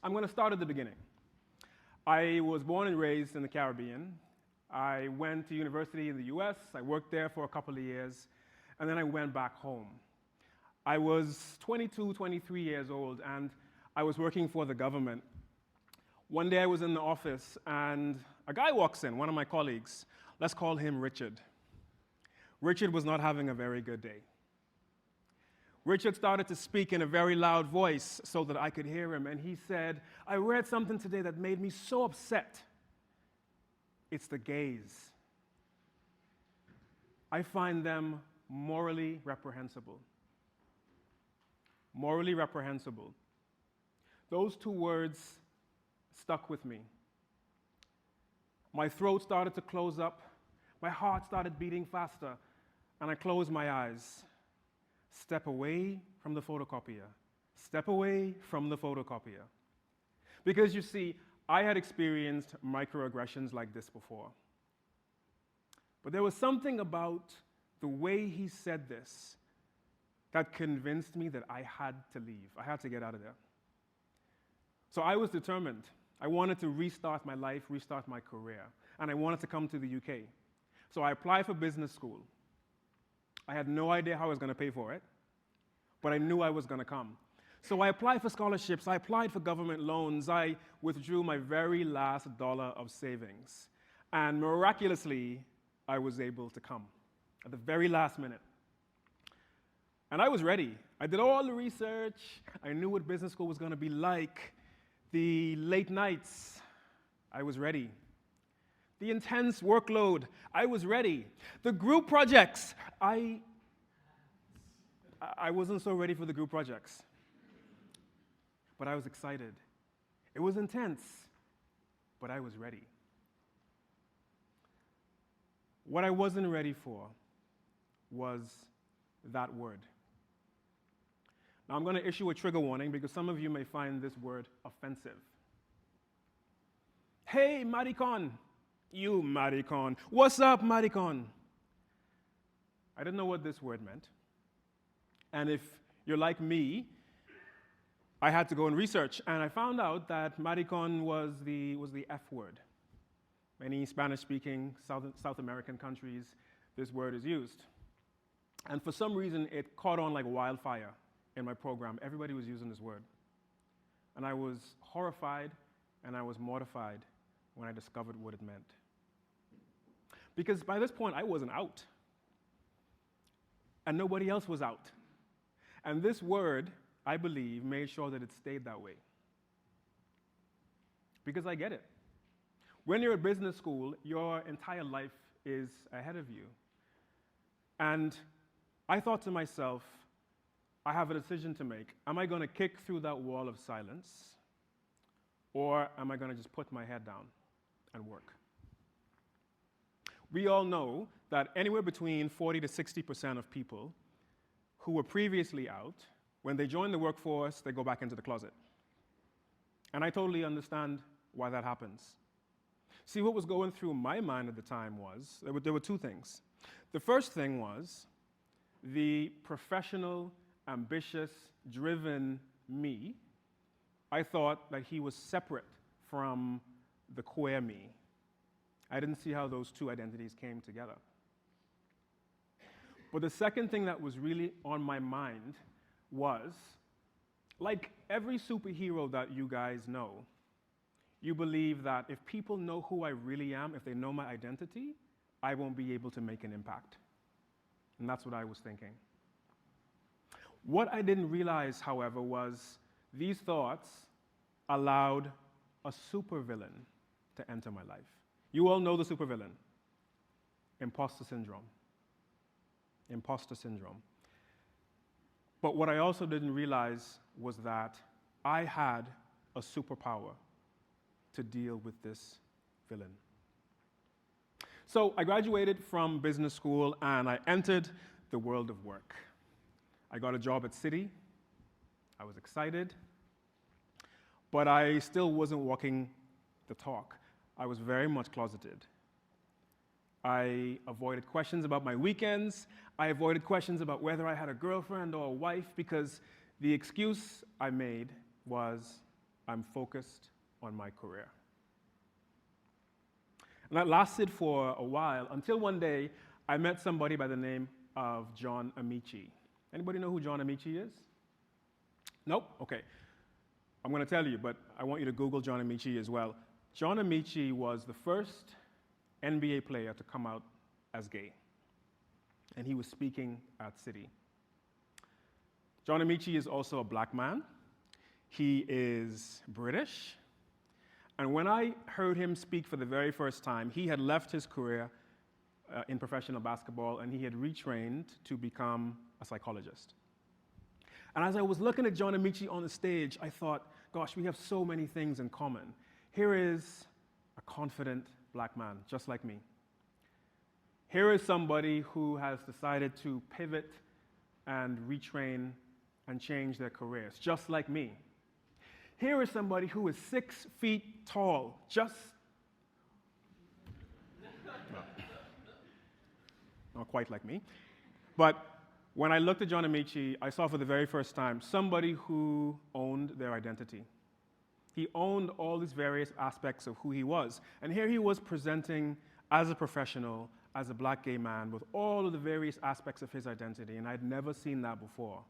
I'm going to start at the beginning. I was born and raised in the Caribbean. I went to university in the US. I worked there for a couple of years, and then I went back home. I was 22, 23 years old, and I was working for the government. One day I was in the office, and a guy walks in, one of my colleagues. Let's call him Richard. Richard was not having a very good day. Richard started to speak in a very loud voice so that I could hear him, and he said, I read something today that made me so upset. It's the gays. I find them morally reprehensible. Morally reprehensible. Those two words stuck with me. My throat started to close up, my heart started beating faster, and I closed my eyes. Step away from the photocopier. Step away from the photocopier. Because you see, I had experienced microaggressions like this before. But there was something about the way he said this that convinced me that I had to leave. I had to get out of there. So I was determined. I wanted to restart my life, restart my career, and I wanted to come to the UK. So I applied for business school. I had no idea how I was going to pay for it, but I knew I was going to come. So I applied for scholarships, I applied for government loans, I withdrew my very last dollar of savings, and miraculously, I was able to come at the very last minute. And I was ready. I did all the research, I knew what business school was going to be like. The late nights, I was ready. The intense workload, I was ready. The group projects, I wasn't so ready for the group projects. But I was excited. It was intense, but I was ready. What I wasn't ready for was that word. Now, I'm going to issue a trigger warning because some of you may find this word offensive. Hey, maricon. You maricon. What's up, maricon? I didn't know what this word meant. And if you're like me, I had to go and research, and I found out that maricon was the F word. Many Spanish-speaking South American countries, this word is used. And for some reason, it caught on like wildfire in my program. Everybody was using this word. And I was horrified and I was mortified when I discovered what it meant. Because by this point, I wasn't out. And nobody else was out. And this word, I believe, made sure that it stayed that way. Because I get it. When you're at business school, your entire life is ahead of you. And I thought to myself, I have a decision to make. Am I going to kick through that wall of silence? Or am I going to just put my head down and work? We all know that anywhere between 40 to 60% of people who were previously out, when they join the workforce, they go back into the closet. And I totally understand why that happens. See, what was going through my mind at the time was, there were two things. The first thing was the professional, ambitious, driven me. I thought that he was separate from the queer me. I didn't see how those two identities came together. But the second thing that was really on my mind was, like every superhero that you guys know, you believe that if people know who I really am, if they know my identity, I won't be able to make an impact. And that's what I was thinking. What I didn't realize, however, was these thoughts allowed a supervillain to enter my life. You all know the supervillain. Imposter syndrome. Imposter syndrome. But what I also didn't realize was that I had a superpower to deal with this villain. So I graduated from business school and I entered the world of work. I got a job at Citi. I was excited, but I still wasn't walking the talk. I was very much closeted. I avoided questions about my weekends. I avoided questions about whether I had a girlfriend or a wife because the excuse I made was, I'm focused on my career. And that lasted for a while until one day I met somebody by the name of John Amici. Anybody know who John Amici is? Nope? Okay. I'm going to tell you, but I want you to Google John Amici as well. John Amici was the first NBA player to come out as gay. And he was speaking at Citi. John Amici is also a black man. He is British. And when I heard him speak for the very first time, he had left his career in professional basketball and he had retrained to become a psychologist. And as I was looking at John Amici on the stage, I thought, gosh, we have so many things in common. Here is a confident black man, just like me. Here is somebody who has decided to pivot and retrain and change their careers, just like me. Here is somebody who is 6 feet tall, not quite like me. But when I looked at John Amici, I saw for the very first time somebody who owned their identity. He owned all these various aspects of who he was. And here he was presenting as a professional, as a black gay man, with all of the various aspects of his identity. And I'd never seen that before.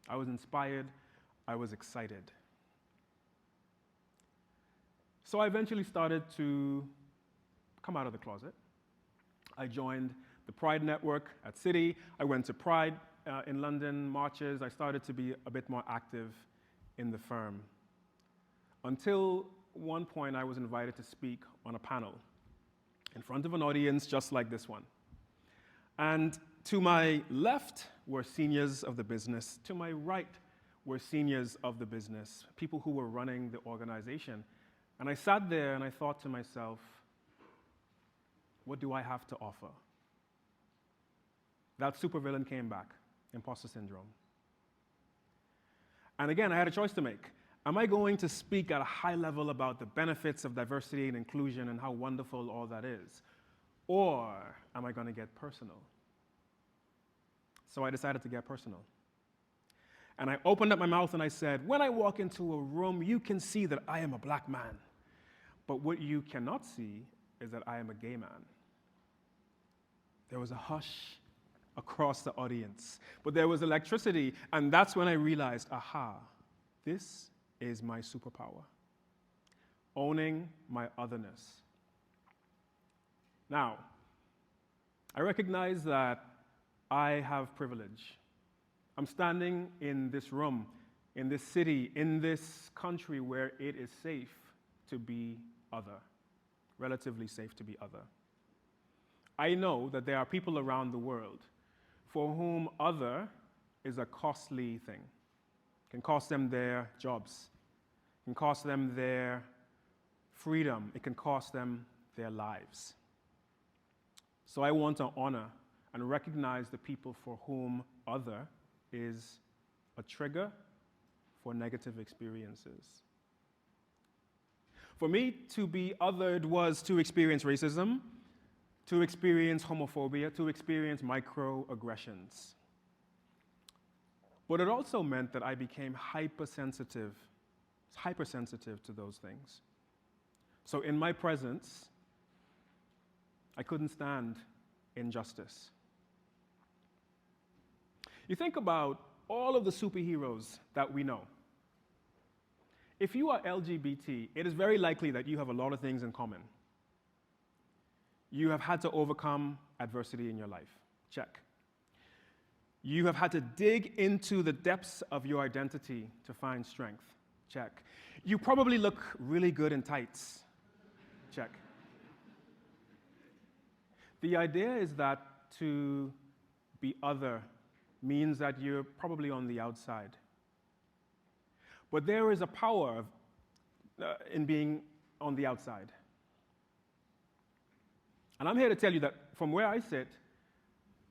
I was inspired. I was excited. So I eventually started to come out of the closet. I joined the Pride Network at Citi. I went to Pride in London marches. I started to be a bit more active in the firm. Until one point, I was invited to speak on a panel in front of an audience just like this one. And to my left were seniors of the business. To my right were seniors of the business, people who were running the organization. And I sat there and I thought to myself, what do I have to offer? That supervillain came back, imposter syndrome. And again, I had a choice to make. Am I going to speak at a high level about the benefits of diversity and inclusion and how wonderful all that is? Or am I going to get personal? So I decided to get personal. And I opened up my mouth and I said, when I walk into a room, you can see that I am a black man. But what you cannot see is that I am a gay man. There was a hush across the audience, but there was electricity, and that's when I realized, aha, this is my superpower, owning my otherness. Now, I recognize that I have privilege. I'm standing in this room, in this city, in this country where it is safe to be other, relatively safe to be other. I know that there are people around the world for whom other is a costly thing. It can cost them their jobs. It can cost them their freedom. It can cost them their lives. So I want to honor and recognize the people for whom other is a trigger for negative experiences. For me, to be othered was to experience racism, to experience homophobia, to experience microaggressions. But it also meant that I became hypersensitive to those things. So in my presence, I couldn't stand injustice. You think about all of the superheroes that we know. If you are LGBT, it is very likely that you have a lot of things in common. You have had to overcome adversity in your life. Check. You have had to dig into the depths of your identity to find strength. Check. You probably look really good in tights. Check. The idea is that to be other means that you're probably on the outside. But there is a power in being on the outside. And I'm here to tell you that from where I sit,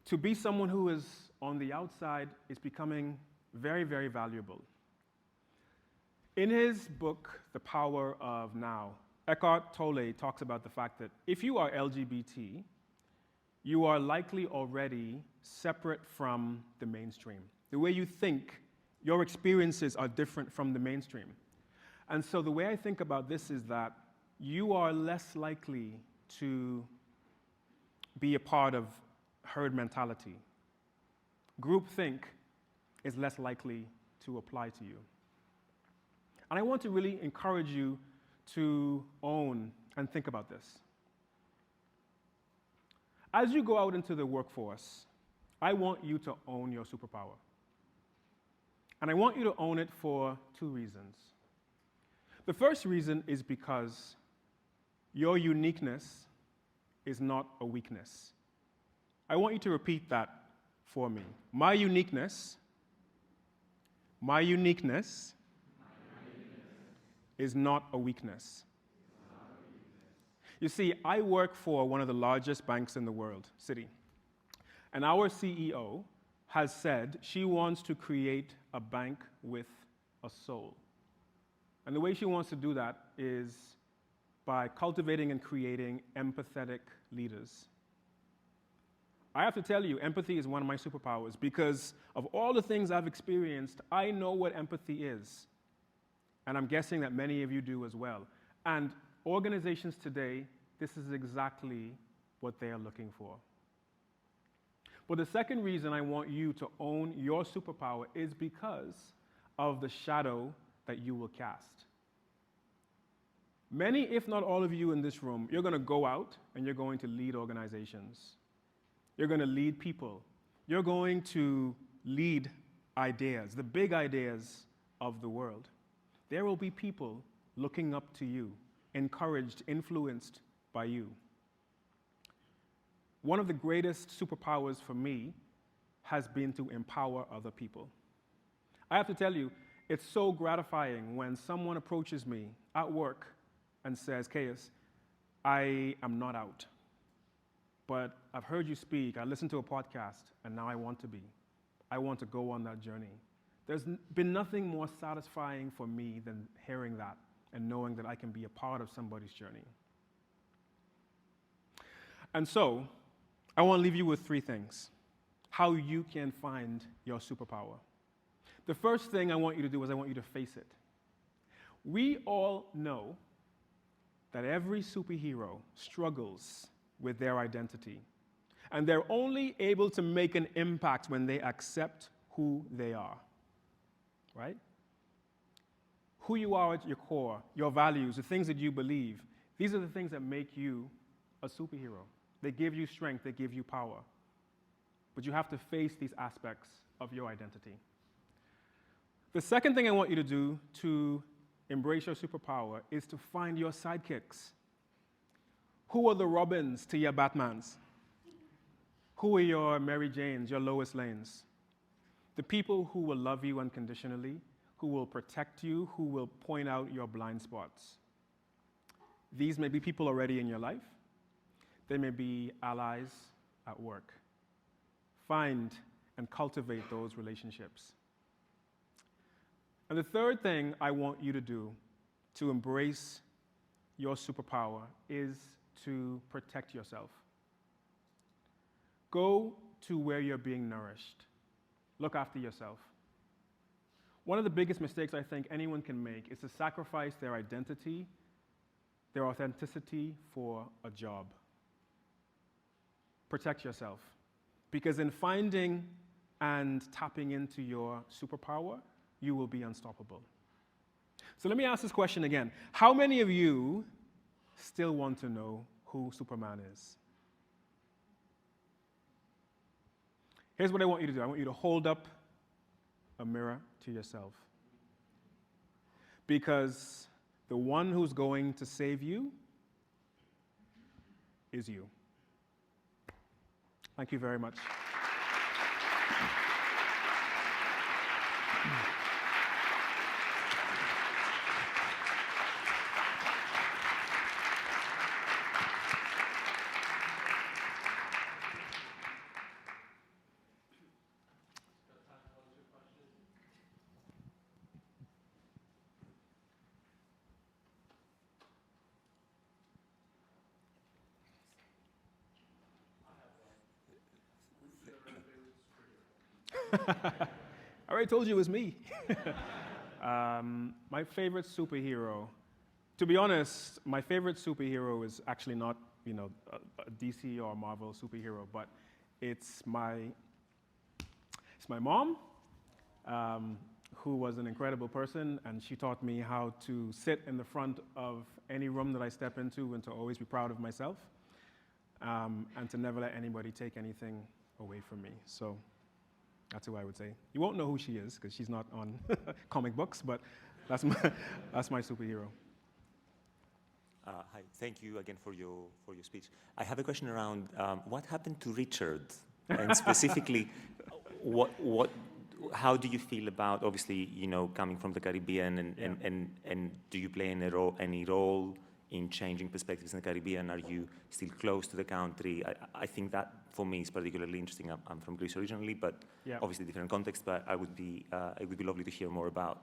to be someone who is on the outside is becoming very, very valuable. In his book, The Power of Now, Eckhart Tolle talks about the fact that if you are LGBT, you are likely already separate from the mainstream. The way you think, your experiences are different from the mainstream. And so the way I think about this is that you are less likely to be a part of herd mentality. Groupthink is less likely to apply to you. And I want to really encourage you to own and think about this. As you go out into the workforce, I want you to own your superpower. And I want you to own it for two reasons. The first reason is because your uniqueness is not a weakness. I want you to repeat that for me. My uniqueness is not a weakness. You see, I work for one of the largest banks in the world, Citi. And our CEO has said she wants to create a bank with a soul. And the way she wants to do that is by cultivating and creating empathetic leaders. I have to tell you, empathy is one of my superpowers because of all the things I've experienced, I know what empathy is. And I'm guessing that many of you do as well. And organizations today, this is exactly what they are looking for. But the second reason I want you to own your superpower is because of the shadow that you will cast. Many, if not all of you in this room, you're going to go out and you're going to lead organizations. You're going to lead people. You're going to lead ideas, the big ideas of the world. There will be people looking up to you, encouraged, influenced by you. One of the greatest superpowers for me has been to empower other people. I have to tell you, it's so gratifying when someone approaches me at work and says, Caius, I am not out, but I've heard you speak, I listened to a podcast, and now I want to be. I want to go on that journey. There's been nothing more satisfying for me than hearing that and knowing that I can be a part of somebody's journey. And so, I want to leave you with three things, how you can find your superpower. The first thing I want you to do is I want you to face it. We all know that every superhero struggles with their identity, and they're only able to make an impact when they accept who they are, right? Who you are at your core, your values, the things that you believe, these are the things that make you a superhero. They give you strength, they give you power. But you have to face these aspects of your identity. The second thing I want you to do to embrace your superpower is to find your sidekicks. Who are the Robins to your Batmans? Who are your Mary Janes, your Lois Lanes? The people who will love you unconditionally, who will protect you, who will point out your blind spots. These may be people already in your life. They may be allies at work. Find and cultivate those relationships. And the third thing I want you to do to embrace your superpower is to protect yourself. Go to where you're being nourished. Look after yourself. One of the biggest mistakes I think anyone can make is to sacrifice their identity, their authenticity for a job. Protect yourself. Because in finding and tapping into your superpower, you will be unstoppable. So let me ask this question again. How many of you still want to know who Superman is? Here's what I want you to do. I want you to hold up a mirror to yourself. Because the one who's going to save you is you. Thank you very much. I already told you it was me. My favorite superhero, to be honest, my favorite superhero is actually not, a DC or Marvel superhero, but it's my mom, who was an incredible person, and she taught me how to sit in the front of any room that I step into and to always be proud of myself, and to never let anybody take anything away from me. So that's who I would say. You won't know who she is because she's not on comic books, but that's my superhero. Hi, thank you again for your speech. I have a question around what happened to Richard, and specifically, how do you feel about, obviously, coming from the Caribbean, and do you play any role in changing perspectives in the Caribbean? Are you still close to the country? I think that for me is particularly interesting. I'm from Greece originally, but obviously different context. But it would be lovely to hear more about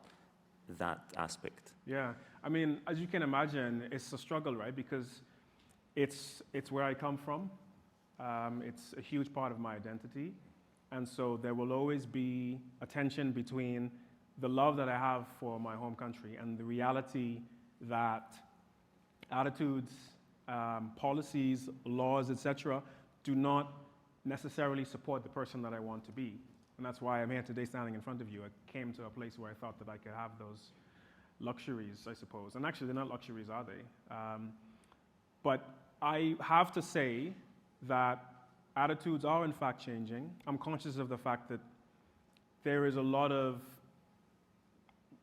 that aspect. Yeah, I mean, as you can imagine, it's a struggle, right? Because it's where I come from. It's a huge part of my identity, and so there will always be a tension between the love that I have for my home country and the reality that attitudes, policies, laws, etc., do not necessarily support the person that I want to be. And that's why I'm here today standing in front of you. I came to a place where I thought that I could have those luxuries, I suppose. And actually, they're not luxuries, are they? But I have to say that attitudes are in fact changing. I'm conscious of the fact that there is a lot of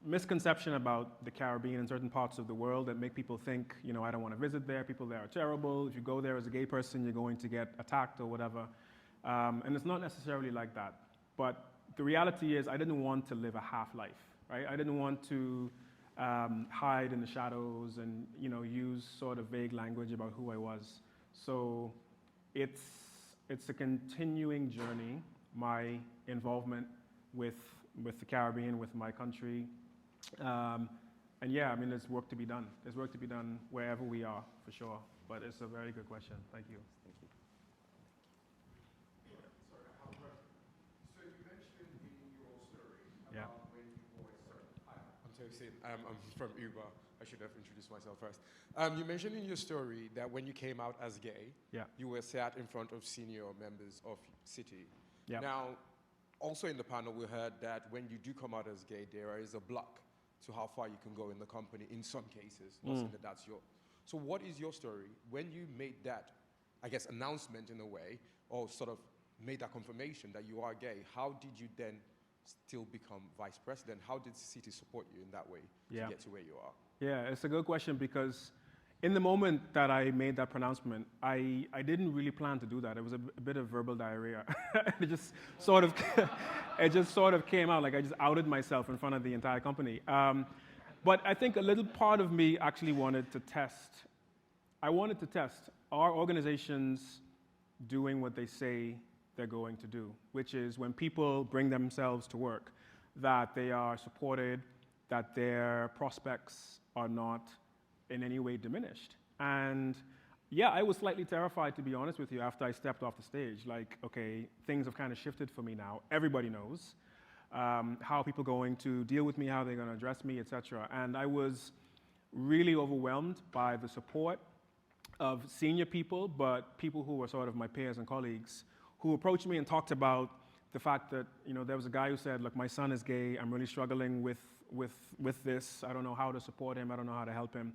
misconception about the Caribbean and certain parts of the world that make people think, I don't want to visit there, people there are terrible. If you go there as a gay person, you're going to get attacked or whatever. And it's not necessarily like that. But the reality is I didn't want to live a half-life, right? I didn't want to hide in the shadows and, use sort of vague language about who I was. So it's a continuing journey, my involvement with the Caribbean, with my country. And yeah, I mean, there's work to be done. There's work to be done wherever we are, for sure. But it's a very good question. Thank you. Thank you. So you mentioned in your story Yeah. about Tosin. I'm from EUROUT. I should have introduced myself first. You mentioned in your story that when you came out as gay, Yeah. you were sat in front of senior members of City. Yeah. Now, also in the panel, we heard that when you do come out as gay, there is a block to how far you can go in the company in some cases. Not saying that that's your. So what is your story? When you made that, I guess, announcement in a way, or sort of made that confirmation that you are gay, how did you then still become vice president? How did City support you in that way to Yeah. get to where you are? Yeah, it's a good question because in the moment that I made that pronouncement, I didn't really plan to do that. It was a bit of verbal diarrhea. It just sort of came out, like I just outed myself in front of the entire company. But I think a little part of me actually wanted to test. I wanted to test, are organizations doing what they say they're going to do, which is when people bring themselves to work, that they are supported, that their prospects are not in any way diminished. And yeah, I was slightly terrified, to be honest with you, after I stepped off the stage. Like, okay, things have kind of shifted for me now. Everybody knows how people are going to deal with me, how they're going to address me, etc. And I was really overwhelmed by the support of senior people, but people who were sort of my peers and colleagues, who approached me and talked about the fact that, you know, there was a guy who said, look, my son is gay, I'm really struggling with this, I don't know how to support him, I don't know how to help him.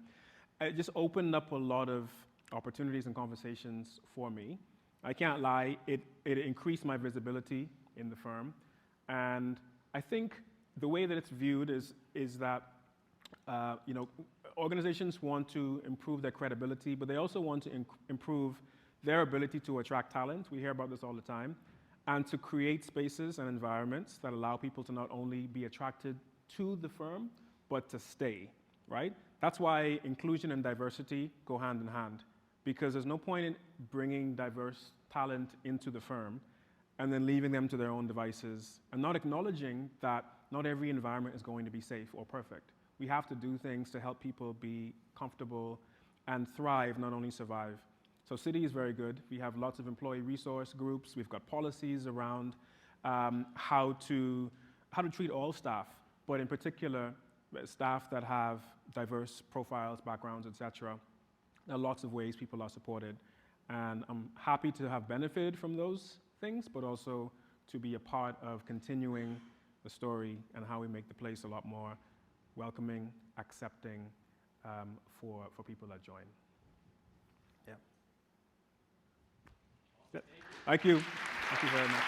It just opened up a lot of opportunities and conversations for me. I can't lie, it increased my visibility in the firm. And I think the way that it's viewed is that, you know, organizations want to improve their credibility, but they also want to improve their ability to attract talent. We hear about this all the time. And to create spaces and environments that allow people to not only be attracted to the firm, but to stay, right? That's why inclusion and diversity go hand in hand, because there's no point in bringing diverse talent into the firm and then leaving them to their own devices and not acknowledging that not every environment is going to be safe or perfect. We have to do things to help people be comfortable and thrive, not only survive. So City is very good. We have lots of employee resource groups. We've got policies around how to treat all staff, but in particular, staff that have diverse profiles, backgrounds, etc. There are lots of ways people are supported. And I'm happy to have benefited from those things, but also to be a part of continuing the story and how we make the place a lot more welcoming, accepting for people that join. Yeah. Thank you. Thank you very much.